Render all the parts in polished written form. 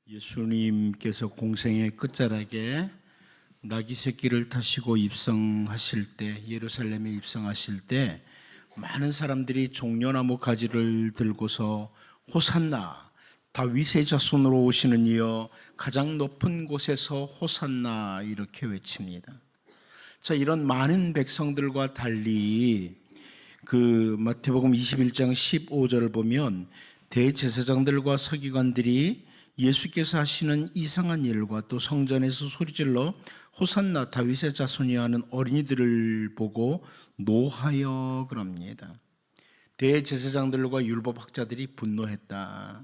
예수님께서 공생의 끝자락에 나귀 새끼를 타시고 입성하실 때, 예루살렘에 입성하실 때 많은 사람들이 종려나무 가지를 들고서 호산나, 다윗의 자손으로 오시는 이여 가장 높은 곳에서 호산나 이렇게 외칩니다. 자, 이런 많은 백성들과 달리 그 마태복음 21장 15절을 보면 대제사장들과 서기관들이 예수께서 하시는 이상한 일과 또 성전에서 소리질러 호산나 다윗의 자손이여 하는 어린이들을 보고 노하여 그럽니다. 대제사장들과 율법학자들이 분노했다.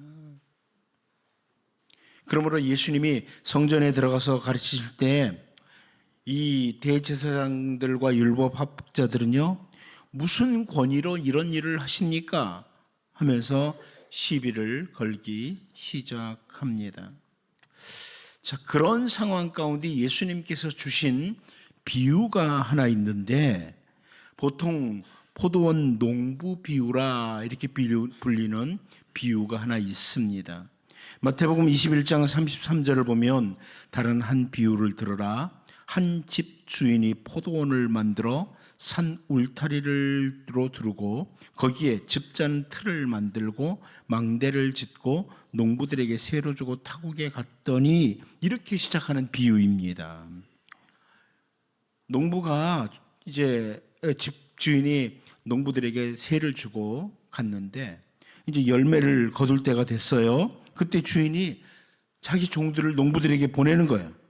그러므로 예수님이 성전에 들어가서 가르치실 때 이 대제사장들과 율법학자들은요, 무슨 권위로 이런 일을 하십니까? 하면서 시비를 걸기 시작합니다. 자, 그런 상황 가운데 예수님께서 주신 비유가 하나 있는데, 보통 포도원 농부 비유라 이렇게 불리는 비유가 하나 있습니다. 마태복음 21장 33절을 보면 다른 한 비유를 들어라. 한 집 주인이 포도원을 만들어 산 울타리를 두르고 거기에 즙잔 틀을 만들고 망대를 짓고 농부들에게 세로 주고 타국에 갔더니, 이렇게 시작하는 비유입니다. 농부가 이제 집 주인이 농부들에게 세를 주고 갔는데 이제 열매를 거둘 때가 됐어요. 그때 주인이 자기 종들을 농부들에게 보내는 거예요.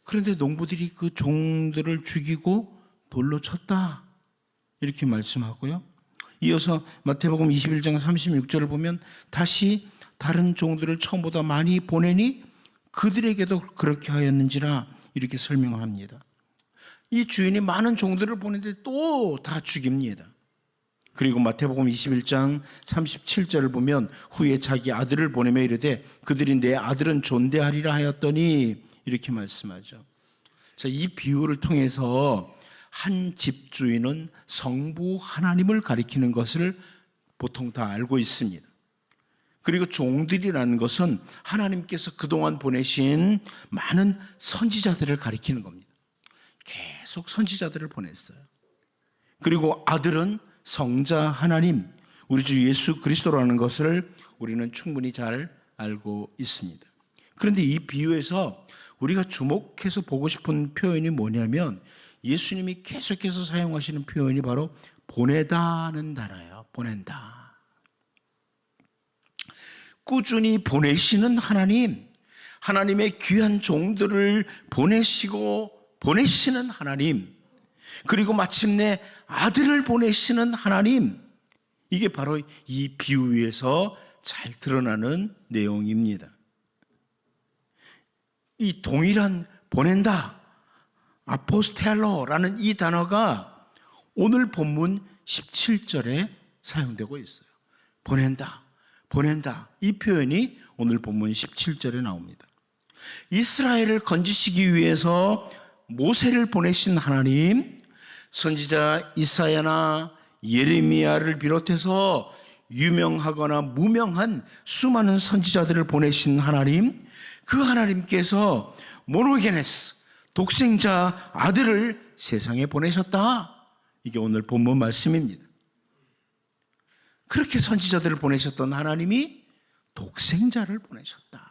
그런데 농부들이 그 종들을 죽이고 돌로 쳤다 이렇게 말씀하고요. 이어서 마태복음 21장 36절을 보면 다시 다른 종들을 처음보다 많이 보내니 그들에게도 그렇게 하였는지라 이렇게 설명합니다. 이 주인이 많은 종들을 보내는데 또 다 죽입니다. 그리고 마태복음 21장 37절을 보면 후에 자기 아들을 보내며 이르되 그들이 내 아들은 존대하리라 하였더니 이렇게 말씀하죠. 자, 이 비유를 통해서 한 집주인은 성부 하나님을 가리키는 것을 보통 다 알고 있습니다. 그리고 종들이라는 것은 하나님께서 그동안 보내신 많은 선지자들을 가리키는 겁니다. 계속 선지자들을 보냈어요. 그리고 아들은 성자 하나님, 우리 주 예수 그리스도라는 것을 우리는 충분히 잘 알고 있습니다. 그런데 이 비유에서 우리가 주목해서 보고 싶은 표현이 뭐냐면, 예수님이 계속해서 사용하시는 표현이 바로 보내다는 단어예요. 보낸다. 꾸준히 보내시는 하나님, 하나님의 귀한 종들을 보내시는 하나님, 그리고 마침내 아들을 보내시는 하나님, 이게 바로 이 비유에서 잘 드러나는 내용입니다. 이 동일한 보낸다, 아포스텔로라는 이 단어가 오늘 본문 17절에 사용되고 있어요. 보낸다, 보낸다, 이 표현이 오늘 본문 17절에 나옵니다. 이스라엘을 건지시기 위해서 모세를 보내신 하나님, 선지자 이사야나 예레미야를 비롯해서 유명하거나 무명한 수많은 선지자들을 보내신 하나님, 그 하나님께서 모노게네스, 독생자 아들을 세상에 보내셨다. 이게 오늘 본문 말씀입니다. 그렇게 선지자들을 보내셨던 하나님이 독생자를 보내셨다.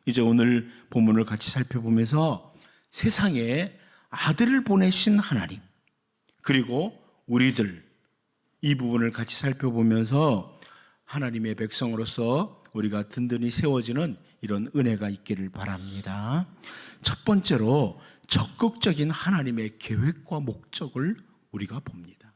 이제 오늘 본문을 같이 살펴보면서 세상에 아들을 보내신 하나님, 그리고 우리들, 이 부분을 같이 살펴보면서 하나님의 백성으로서 우리가 든든히 세워지는 이런 은혜가 있기를 바랍니다. 첫 번째로 적극적인 하나님의 계획과 목적을 우리가 봅니다.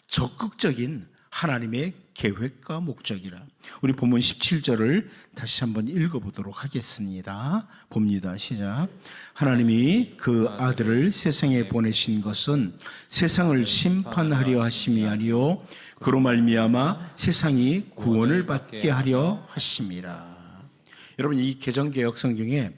적극적인 하나님의 계획과 목적이라. 우리 본문 17절을 다시 한번 읽어보도록 하겠습니다. 봅니다. 시작. 하나님이 그 아들을 세상에 보내신 것은 세상을 심판하려 하심이 아니요 그로 말미암아 세상이 구원을 받게 하려 하심이라. 여러분, 이 개정개혁 성경에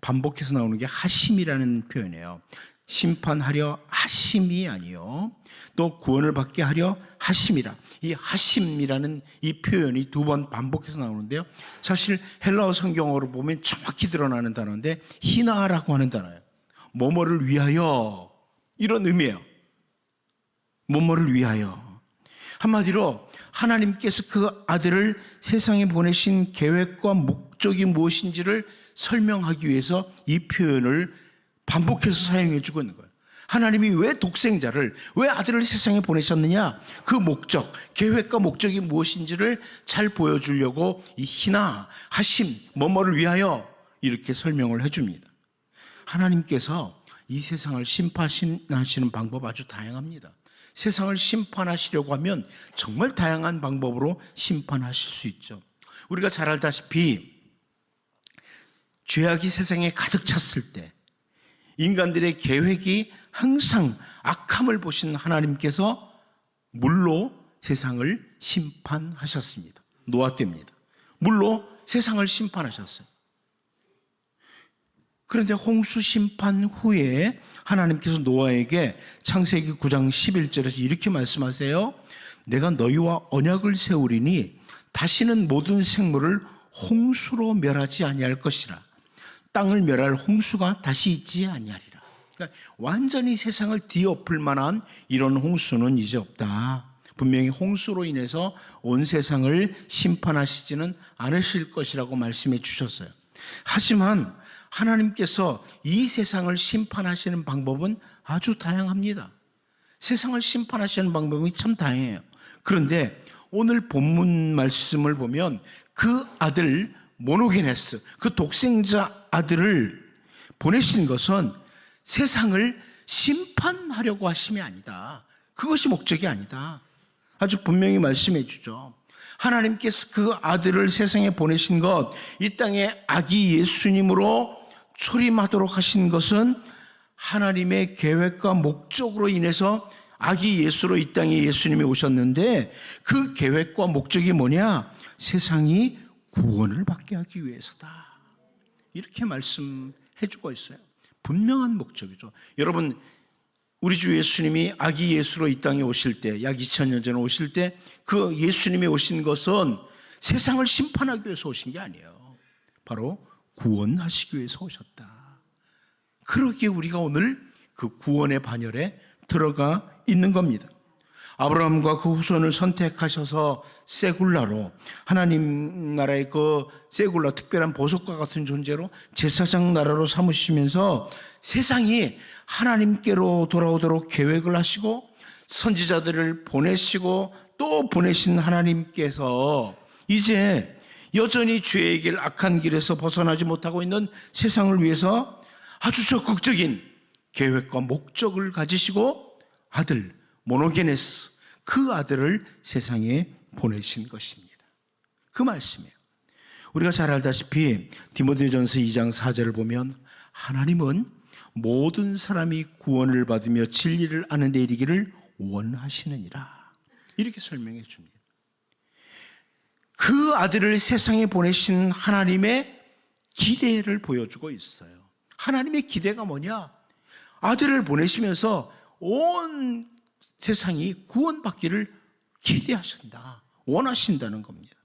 반복해서 나오는 게 하심이라는 표현이에요. 심판하려 하심이 아니요 또 구원을 받게 하려 하심이라. 이 하심이라는 이 표현이 두 번 반복해서 나오는데요, 사실 헬라어 성경어로 보면 정확히 드러나는 단어인데 히나라고 하는 단어예요. 뭐뭐를 위하여, 이런 의미예요. 뭐뭐를 위하여. 한마디로 하나님께서 그 아들을 세상에 보내신 계획과 목적이 무엇인지를 설명하기 위해서 이 표현을 반복해서 사용해 주고 있는 거예요. 하나님이 왜 독생자를, 왜 아들을 세상에 보내셨느냐, 그 목적, 계획과 목적이 무엇인지를 잘 보여주려고 이 희나, 하심, 뭐뭐를 위하여 이렇게 설명을 해줍니다. 하나님께서 이 세상을 심판하시는 방법 아주 다양합니다. 세상을 심판하시려고 하면 정말 다양한 방법으로 심판하실 수 있죠. 우리가 잘 알다시피 죄악이 세상에 가득 찼을 때 인간들의 계획이 항상 악함을 보신 하나님께서 물로 세상을 심판하셨습니다. 노아 때입니다. 물로 세상을 심판하셨어요. 그런데 홍수 심판 후에 하나님께서 노아에게 창세기 9장 11절에서 이렇게 말씀하세요. 내가 너희와 언약을 세우리니 다시는 모든 생물을 홍수로 멸하지 아니할 것이라. 땅을 멸할 홍수가 다시 있지 아니하리라. 그러니까 완전히 세상을 뒤엎을 만한 이런 홍수는 이제 없다. 분명히 홍수로 인해서 온 세상을 심판하시지는 않으실 것이라고 말씀해 주셨어요. 하지만 하나님께서 이 세상을 심판하시는 방법은 아주 다양합니다. 세상을 심판하시는 방법이 참 다양해요. 그런데 오늘 본문 말씀을 보면 그 아들 모노게네스, 그 독생자 아들을 보내신 것은 세상을 심판하려고 하심이 아니다. 그것이 목적이 아니다. 아주 분명히 말씀해 주죠. 하나님께서 그 아들을 세상에 보내신 것, 이 땅에 아기 예수님으로 초림하도록 하신 것은 하나님의 계획과 목적으로 인해서 아기 예수로 이 땅에 예수님이 오셨는데, 그 계획과 목적이 뭐냐? 세상이 구원을 받게 하기 위해서다. 이렇게 말씀해 주고 있어요. 분명한 목적이죠. 여러분, 우리 주 예수님이 아기 예수로 이 땅에 오실 때, 약 2000년 전에 오실 때 그 예수님이 오신 것은 세상을 심판하기 위해서 오신 게 아니에요. 바로 구원하시기 위해서 오셨다. 그러기에 우리가 오늘 그 구원의 반열에 들어가 있는 겁니다. 아브라함과 그 후손을 선택하셔서 세굴라로, 하나님 나라의 그 세굴라, 특별한 보석과 같은 존재로 제사장 나라로 삼으시면서 세상이 하나님께로 돌아오도록 계획을 하시고 선지자들을 보내시고 또 보내신 하나님께서 이제 여전히 죄의 길, 악한 길에서 벗어나지 못하고 있는 세상을 위해서 아주 적극적인 계획과 목적을 가지시고 아들 모노게네스, 그 아들을 세상에 보내신 것입니다. 그 말씀이에요. 우리가 잘 알다시피 디모데전서 2장 4절을 보면 하나님은 모든 사람이 구원을 받으며 진리를 아는 데 이르기를 원하시느니라, 이렇게 설명해 줍니다. 그 아들을 세상에 보내신 하나님의 기대를 보여주고 있어요. 하나님의 기대가 뭐냐? 아들을 보내시면서 온 세상이 구원받기를 기대하신다, 원하신다는 겁니다.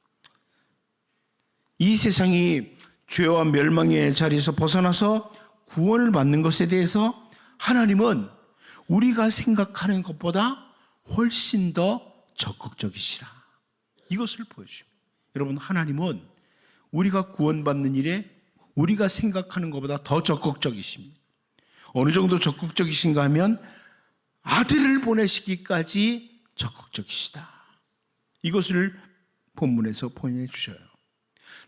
이 세상이 죄와 멸망의 자리에서 벗어나서 구원을 받는 것에 대해서 하나님은 우리가 생각하는 것보다 훨씬 더 적극적이시라, 이것을 보여줍니다. 여러분, 하나님은 우리가 구원받는 일에 우리가 생각하는 것보다 더 적극적이십니다. 어느 정도 적극적이신가 하면 아들을 보내시기까지 적극적이시다. 이것을 본문에서 보여주셔요.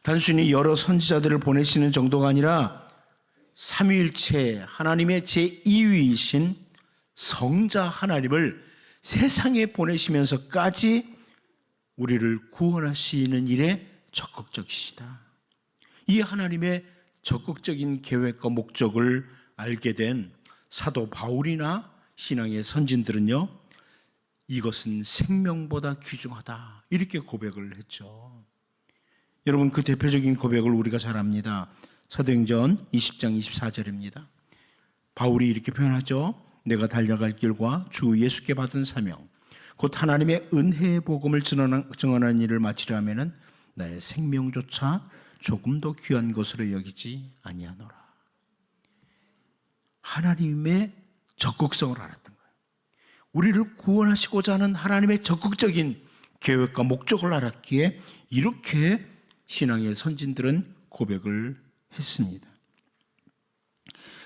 단순히 여러 선지자들을 보내시는 정도가 아니라 삼위일체 하나님의 제2위이신 성자 하나님을 세상에 보내시면서까지 우리를 구원하시는 일에 적극적이시다. 이 하나님의 적극적인 계획과 목적을 알게 된 사도 바울이나 신앙의 선진들은요, 이것은 생명보다 귀중하다, 이렇게 고백을 했죠. 여러분, 그 대표적인 고백을 우리가 잘 압니다. 사도행전 20장 24절입니다. 바울이 이렇게 표현하죠. 내가 달려갈 길과 주 예수께 받은 사명 곧 하나님의 은혜의 복음을 증언하는 일을 마치려 하면은 나의 생명조차 조금도 귀한 것으로 여기지 아니하노라. 하나님의 적극성을 알았던 거예요. 우리를 구원하시고자 하는 하나님의 적극적인 계획과 목적을 알았기에 이렇게 신앙의 선진들은 고백을 했습니다.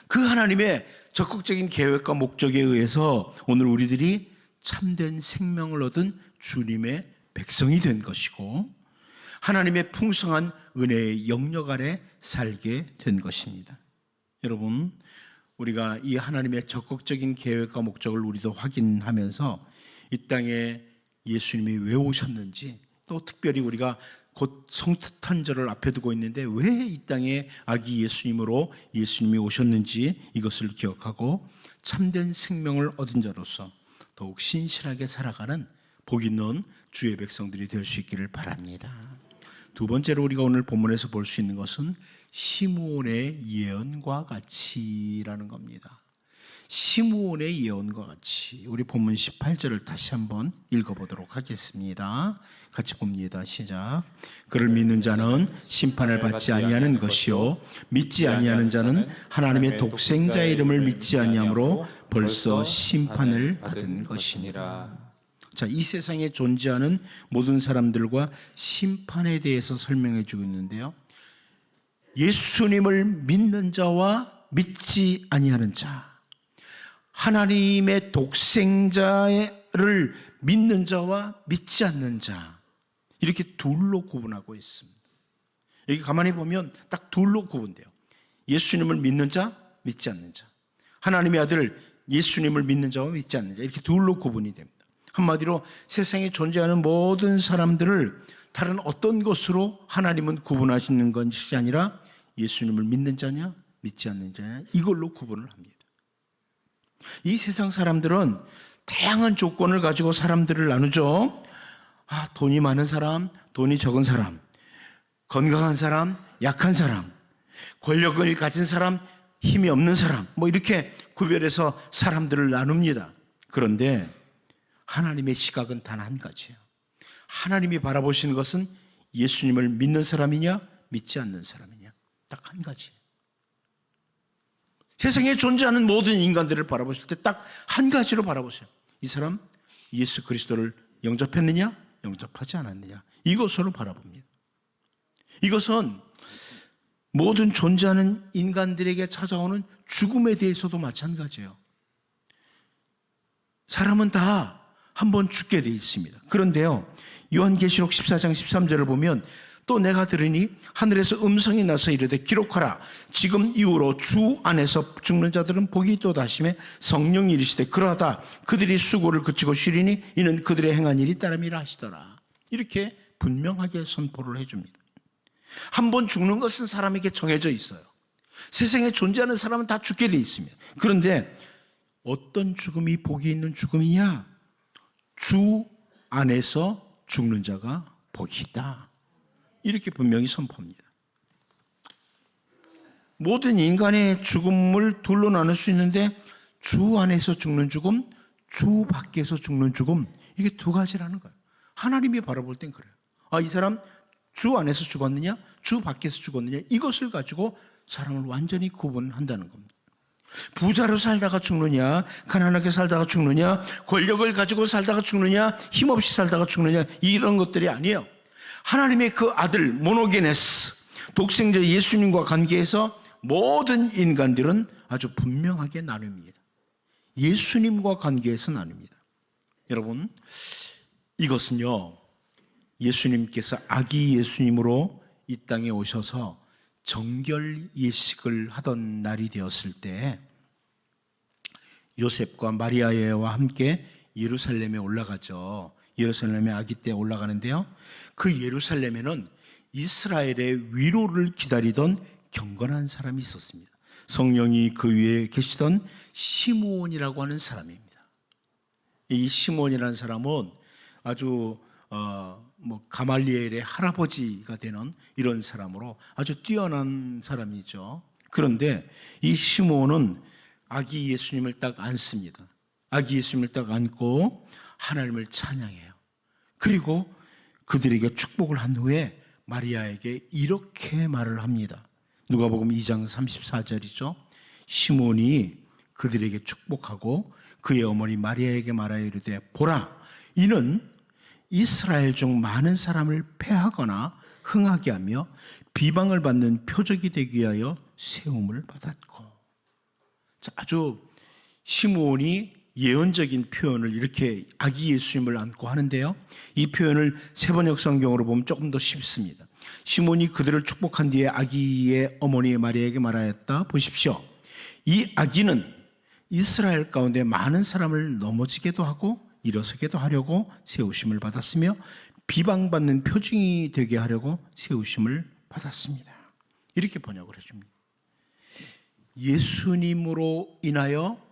그 하나님의 적극적인 계획과 목적에 의해서 오늘 우리들이 참된 생명을 얻은 주님의 백성이 된 것이고 하나님의 풍성한 은혜의 영역 아래 살게 된 것입니다. 여러분, 우리가 이 하나님의 적극적인 계획과 목적을 우리도 확인하면서 이 땅에 예수님이 왜 오셨는지, 또 특별히 우리가 곧 성탄절을 앞에 두고 있는데 왜 이 땅에 아기 예수님으로 예수님이 오셨는지 이것을 기억하고 참된 생명을 얻은 자로서 더욱 신실하게 살아가는 복 있는 주의 백성들이 될 수 있기를 바랍니다. 두 번째로 우리가 오늘 본문에서 볼 수 있는 것은 시므온의 예언과 같이라는 겁니다. 시므온의 예언과 같이. 우리 본문 18절을 다시 한번 읽어보도록 하겠습니다. 같이 봅니다. 시작. 그를 믿는 자는 심판을 받지 아니하는 것이요 믿지 아니하는 자는 하나님의 독생자의 이름을 믿지 아니하므로 벌써 심판을 받은 것이니라. 자, 이 세상에 존재하는 모든 사람들과 심판에 대해서 설명해 주고 있는데요. 예수님을 믿는 자와 믿지 아니하는 자, 하나님의 독생자를 믿는 자와 믿지 않는 자, 이렇게 둘로 구분하고 있습니다. 여기 가만히 보면 딱 둘로 구분돼요. 예수님을 믿는 자, 믿지 않는 자. 하나님의 아들 예수님을 믿는 자와 믿지 않는 자, 이렇게 둘로 구분이 됩니다. 한마디로 세상에 존재하는 모든 사람들을 다른 어떤 것으로 하나님은 구분하시는 것이 아니라 예수님을 믿는 자냐 믿지 않는 자냐 이걸로 구분을 합니다. 이 세상 사람들은 다양한 조건을 가지고 사람들을 나누죠. 돈이 많은 사람, 돈이 적은 사람, 건강한 사람, 약한 사람, 권력을 가진 사람, 힘이 없는 사람, 이렇게 구별해서 사람들을 나눕니다. 그런데 하나님의 시각은 단 한 가지예요. 하나님이 바라보시는 것은 예수님을 믿는 사람이냐 믿지 않는 사람이냐 딱 한 가지예요. 세상에 존재하는 모든 인간들을 바라보실 때 딱 한 가지로 바라보세요. 이 사람 예수 그리스도를 영접했느냐 영접하지 않았느냐 이것으로 바라봅니다. 이것은 모든 존재하는 인간들에게 찾아오는 죽음에 대해서도 마찬가지예요. 사람은 다 한 번 죽게 되어 있습니다. 그런데요, 요한계시록 14장 13절을 보면 또 내가 들으니 하늘에서 음성이 나서 이르되 기록하라. 지금 이후로 주 안에서 죽는 자들은 복이 있도다 하시매 성령이 이르시되 그러하다. 그들이 수고를 그치고 쉬리니 이는 그들의 행한 일이 따름이라 하시더라. 이렇게 분명하게 선포를 해줍니다. 한 번 죽는 것은 사람에게 정해져 있어요. 세상에 존재하는 사람은 다 죽게 되어 있습니다. 그런데 어떤 죽음이 복이 있는 죽음이냐? 주 안에서 죽는 자가 복이 있다. 이렇게 분명히 선포합니다. 모든 인간의 죽음을 둘로 나눌 수 있는데 주 안에서 죽는 죽음, 주 밖에서 죽는 죽음, 이게 두 가지라는 거예요. 하나님이 바라볼 땐 그래요. 이 사람 주 안에서 죽었느냐, 주 밖에서 죽었느냐, 이것을 가지고 사람을 완전히 구분한다는 겁니다. 부자로 살다가 죽느냐, 가난하게 살다가 죽느냐, 권력을 가지고 살다가 죽느냐, 힘없이 살다가 죽느냐, 이런 것들이 아니에요. 하나님의 그 아들 모노게네스 독생자 예수님과 관계에서 모든 인간들은 아주 분명하게 나눕니다. 예수님과 관계에서 나눕니다. 여러분, 이것은요, 예수님께서 아기 예수님으로 이 땅에 오셔서 정결 예식을 하던 날이 되었을 때 요셉과 마리아와 함께 예루살렘에 올라가죠. 예루살렘에 아기 때 올라가는데요, 그 예루살렘에는 이스라엘의 위로를 기다리던 경건한 사람이 있었습니다. 성령이 그 위에 계시던 시므온이라고 하는 사람입니다. 이 시므온이라는 사람은 아주 가말리엘의 할아버지가 되는 이런 사람으로 아주 뛰어난 사람이죠. 그런데 이 시므온은 아기 예수님을 딱 안습니다. 아기 예수님을 딱 안고 하나님을 찬양해요. 그리고 그들에게 축복을 한 후에 마리아에게 이렇게 말을 합니다. 누가복음 2장 34절이죠. 시몬이 그들에게 축복하고 그의 어머니 마리아에게 말하여 이르되 보라, 이는 이스라엘 중 많은 사람을 패하거나 흥하게 하며 비방을 받는 표적이 되기 위하여 세움을 받았고. 아주 시므온이 예언적인 표현을 이렇게 아기 예수님을 안고 하는데요, 이 표현을 세번역 성경으로 보면 조금 더 쉽습니다. 시몬이 그들을 축복한 뒤에 아기의 어머니 마리아에게 말하였다. 보십시오. 이 아기는 이스라엘 가운데 많은 사람을 넘어지게도 하고 일어서게도 하려고 세우심을 받았으며 비방받는 표징이 되게 하려고 세우심을 받았습니다. 이렇게 번역을 해줍니다. 예수님으로 인하여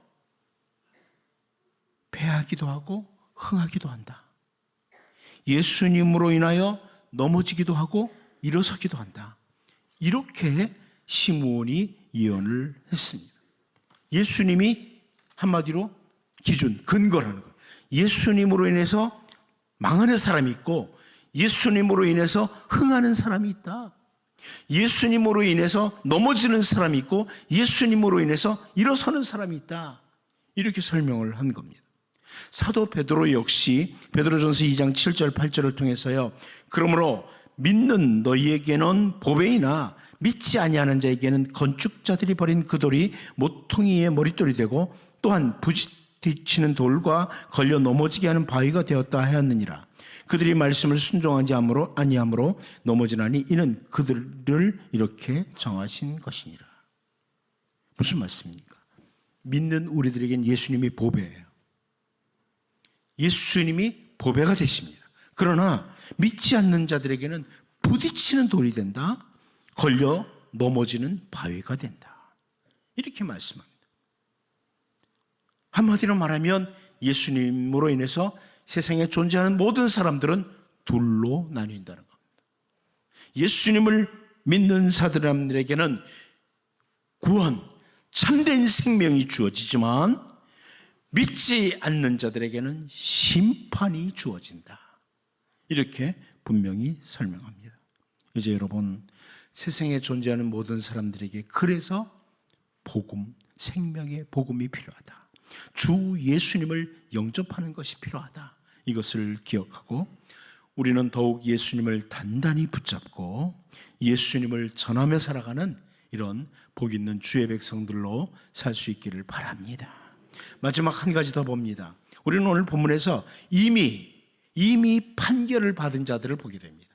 패하기도 하고 흥하기도 한다. 예수님으로 인하여 넘어지기도 하고 일어서기도 한다. 이렇게 시므온이 예언을 했습니다. 예수님이 한마디로 기준, 근거라는 거예요. 예수님으로 인해서 망하는 사람이 있고 예수님으로 인해서 흥하는 사람이 있다. 예수님으로 인해서 넘어지는 사람이 있고 예수님으로 인해서 일어서는 사람이 있다. 이렇게 설명을 한 겁니다. 사도 베드로 역시 베드로전서 2장 7절 8절을 통해서요, 그러므로 믿는 너희에게는 보배이나 믿지 아니하는 자에게는 건축자들이 버린 그 돌이 모퉁이의 머릿돌이 되고 또한 부딪히는 돌과 걸려 넘어지게 하는 바위가 되었다 하였느니라. 그들이 말씀을 순종하지 아니함으로 넘어지나니 이는 그들을 이렇게 정하신 것이니라. 무슨 말씀입니까? 믿는 우리들에겐 예수님이 보배예요. 예수님이 보배가 되십니다. 그러나 믿지 않는 자들에게는 부딪히는 돌이 된다. 걸려 넘어지는 바위가 된다. 이렇게 말씀합니다. 한마디로 말하면 예수님으로 인해서 세상에 존재하는 모든 사람들은 둘로 나뉜다는 겁니다. 예수님을 믿는 사람들에게는 구원, 참된 생명이 주어지지만 믿지 않는 자들에게는 심판이 주어진다. 이렇게 분명히 설명합니다. 이제 여러분, 세상에 존재하는 모든 사람들에게 그래서 복음, 생명의 복음이 필요하다. 주 예수님을 영접하는 것이 필요하다. 이것을 기억하고 우리는 더욱 예수님을 단단히 붙잡고 예수님을 전하며 살아가는 이런 복 있는 주의 백성들로 살 수 있기를 바랍니다. 마지막 한 가지 더 봅니다. 우리는 오늘 본문에서 이미 판결을 받은 자들을 보게 됩니다.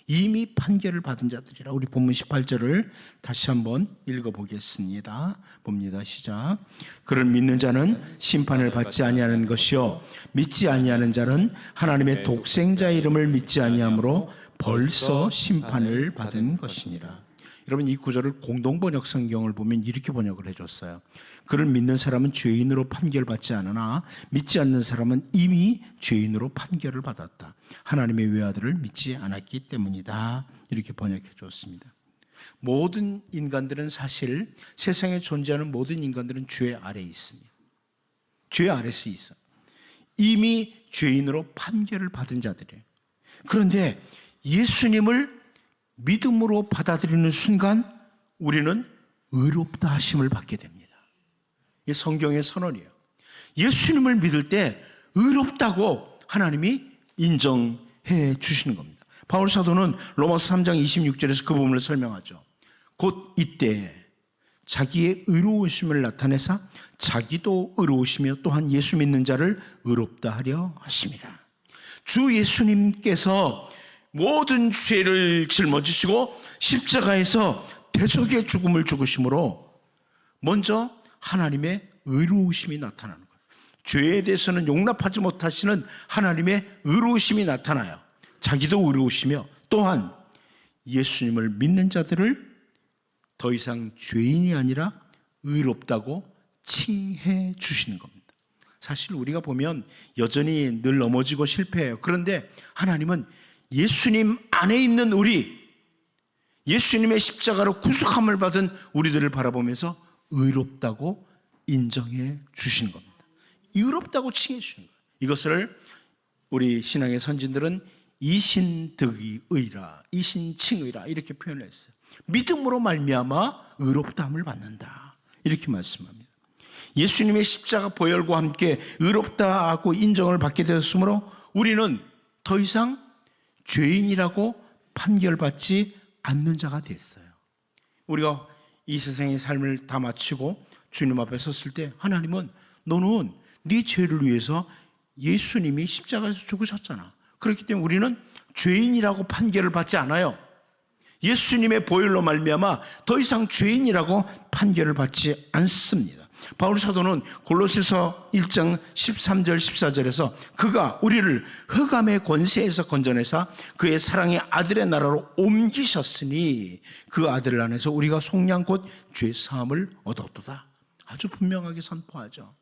이미 판결을 받은 자들이라. 우리 본문 18절을 다시 한번 읽어보겠습니다. 봅니다. 시작. 그를 믿는 자는 심판을 받지 아니하는 것이요 믿지 아니하는 자는 하나님의 독생자의 이름을 믿지 아니하므로 벌써 심판을 받은 것이니라. 여러분, 이 구절을 공동번역 성경을 보면 이렇게 번역을 해줬어요. 그를 믿는 사람은 죄인으로 판결받지 않으나 믿지 않는 사람은 이미 죄인으로 판결을 받았다. 하나님의 외아들을 믿지 않았기 때문이다. 이렇게 번역해 줬습니다. 모든 인간들은 사실 세상에 존재하는 모든 인간들은 죄 아래에 있습니다. 죄 아래에 있어. 이미 죄인으로 판결을 받은 자들이에요. 그런데 예수님을 믿음으로 받아들이는 순간 우리는 의롭다 하심을 받게 됩니다. 이 성경의 선언이에요. 예수님을 믿을 때 의롭다고 하나님이 인정해 주시는 겁니다. 바울 사도는 로마서 3장 26절에서 그 부분을 설명하죠. 곧 이때 자기의 의로우심을 나타내사 자기도 의로우시며 또한 예수 믿는 자를 의롭다 하려 하심이라. 주 예수님께서 모든 죄를 짊어지시고 십자가에서 대속의 죽음을 죽으심으로 먼저 하나님의 의로우심이 나타나는 거예요. 죄에 대해서는 용납하지 못하시는 하나님의 의로우심이 나타나요. 자기도 의로우시며 또한 예수님을 믿는 자들을 더 이상 죄인이 아니라 의롭다고 칭해 주시는 겁니다. 사실 우리가 보면 여전히 늘 넘어지고 실패해요. 그런데 하나님은 예수님 안에 있는 우리, 예수님의 십자가로 구속함을 받은 우리들을 바라보면서 의롭다고 인정해 주시는 겁니다. 의롭다고 칭해 주시는 거예요. 이것을 우리 신앙의 선진들은 이신득의라, 이신칭의라 이렇게 표현을 했어요. 믿음으로 말미암아 의롭다함을 받는다 이렇게 말씀합니다. 예수님의 십자가 보혈과 함께 의롭다고 인정을 받게 되었으므로 우리는 더 이상 죄인이라고 판결받지 않는 자가 됐어요. 우리가 이 세상의 삶을 다 마치고 주님 앞에 섰을 때 하나님은 너는 네 죄를 위해서 예수님이 십자가에서 죽으셨잖아. 그렇기 때문에 우리는 죄인이라고 판결을 받지 않아요. 예수님의 보혈로 말미암아 더 이상 죄인이라고 판결을 받지 않습니다. 바울 사도는 골로새서 1장 13절 14절에서 그가 우리를 흑암의 권세에서 건져내사 그의 사랑의 아들의 나라로 옮기셨으니 그 아들 안에서 우리가 속량 곧 죄사함을 얻었도다. 아주 분명하게 선포하죠.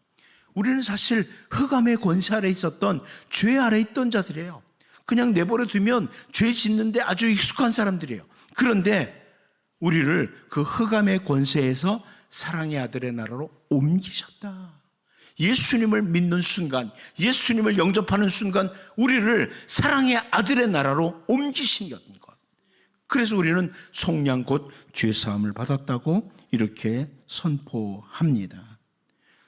우리는 사실 흑암의 권세 아래 있었던 죄 아래 있던 자들이에요. 그냥 내버려 두면 죄 짓는데 아주 익숙한 사람들이에요. 그런데 우리를 그 흑암의 권세에서 사랑의 아들의 나라로 옮기셨다. 예수님을 믿는 순간, 예수님을 영접하는 순간 우리를 사랑의 아들의 나라로 옮기신 것. 그래서 우리는 속량 곧 죄사함을 받았다고 이렇게 선포합니다.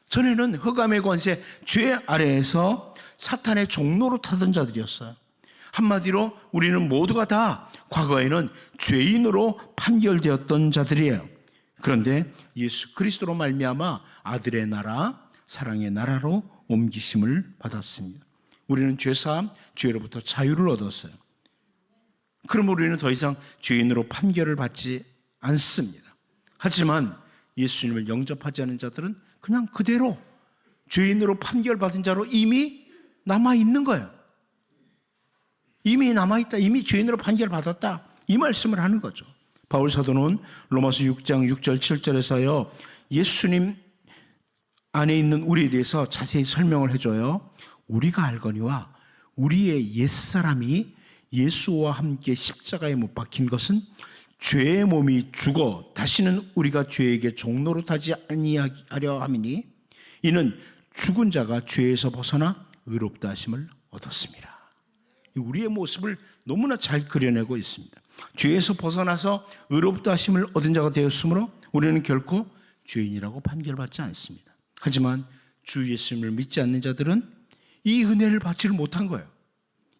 전에는 흑암의 권세, 죄 아래에서 사탄의 종로로 타던 자들이었어요. 한마디로 우리는 모두가 다 과거에는 죄인으로 판결되었던 자들이에요. 그런데 예수 그리스도로 말미암아 아들의 나라, 사랑의 나라로 옮기심을 받았습니다. 우리는 죄사함, 죄로부터 자유를 얻었어요. 그럼 우리는 더 이상 죄인으로 판결을 받지 않습니다. 하지만 예수님을 영접하지 않은 자들은 그냥 그대로 죄인으로 판결받은 자로 이미 남아있는 거예요. 이미 남아있다. 이미 죄인으로 판결받았다. 이 말씀을 하는 거죠. 바울 사도는 로마서 6장 6절 7절에서요. 예수님 안에 있는 우리에 대해서 자세히 설명을 해줘요. 우리가 알거니와 우리의 옛사람이 예수와 함께 십자가에 못 박힌 것은 죄의 몸이 죽어 다시는 우리가 죄에게 종로로 타지 아니하려 함이니 이는 죽은 자가 죄에서 벗어나 의롭다 하심을 얻었습니다. 우리의 모습을 너무나 잘 그려내고 있습니다. 죄에서 벗어나서 의롭다 하심을 얻은 자가 되었으므로 우리는 결코 죄인이라고 판결받지 않습니다. 하지만 주 예수님을 믿지 않는 자들은 이 은혜를 받지를 못한 거예요.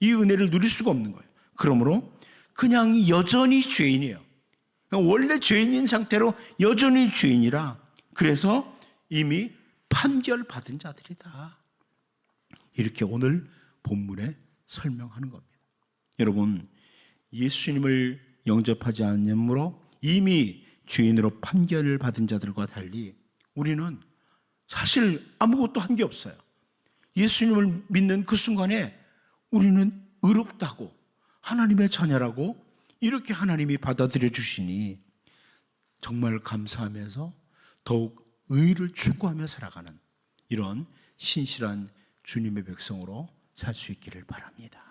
이 은혜를 누릴 수가 없는 거예요. 그러므로 그냥 여전히 죄인이에요. 원래 죄인인 상태로 여전히 죄인이라 그래서 이미 판결받은 자들이다. 이렇게 오늘 본문에 설명하는 겁니다. 여러분, 예수님을 영접하지 않으므로 이미 죄인으로 판결을 받은 자들과 달리 우리는 사실 아무것도 한 게 없어요. 예수님을 믿는 그 순간에 우리는 의롭다고 하나님의 자녀라고 이렇게 하나님이 받아들여 주시니 정말 감사하면서 더욱 의를 추구하며 살아가는 이런 신실한 주님의 백성으로 살 수 있기를 바랍니다.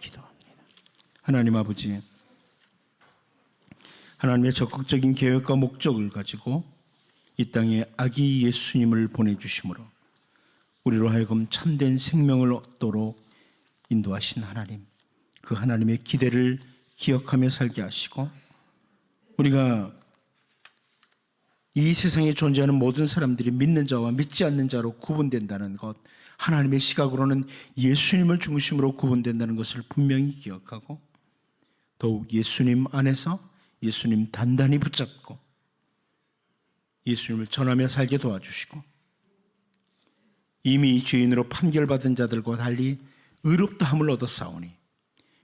기도합니다. 하나님 아버지, 하나님의 적극적인 계획과 목적을 가지고 이 땅에 아기 예수님을 보내주심으로 우리로 하여금 참된 생명을 얻도록 인도하신 하나님, 그 하나님의 기대를 기억하며 살게 하시고 우리가 이 세상에 존재하는 모든 사람들이 믿는 자와 믿지 않는 자로 구분된다는 것, 하나님의 시각으로는 예수님을 중심으로 구분된다는 것을 분명히 기억하고 더욱 예수님 안에서 예수님 단단히 붙잡고 예수님을 전하며 살게 도와주시고 이미 죄인으로 판결받은 자들과 달리 의롭다함을 얻었사오니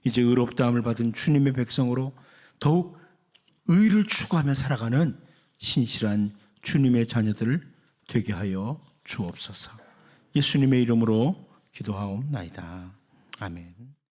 이제 의롭다함을 받은 주님의 백성으로 더욱 의를 추구하며 살아가는 신실한 주님의 자녀들 되게 하여 주옵소서. 예수님의 이름으로 기도하옵나이다. 아멘.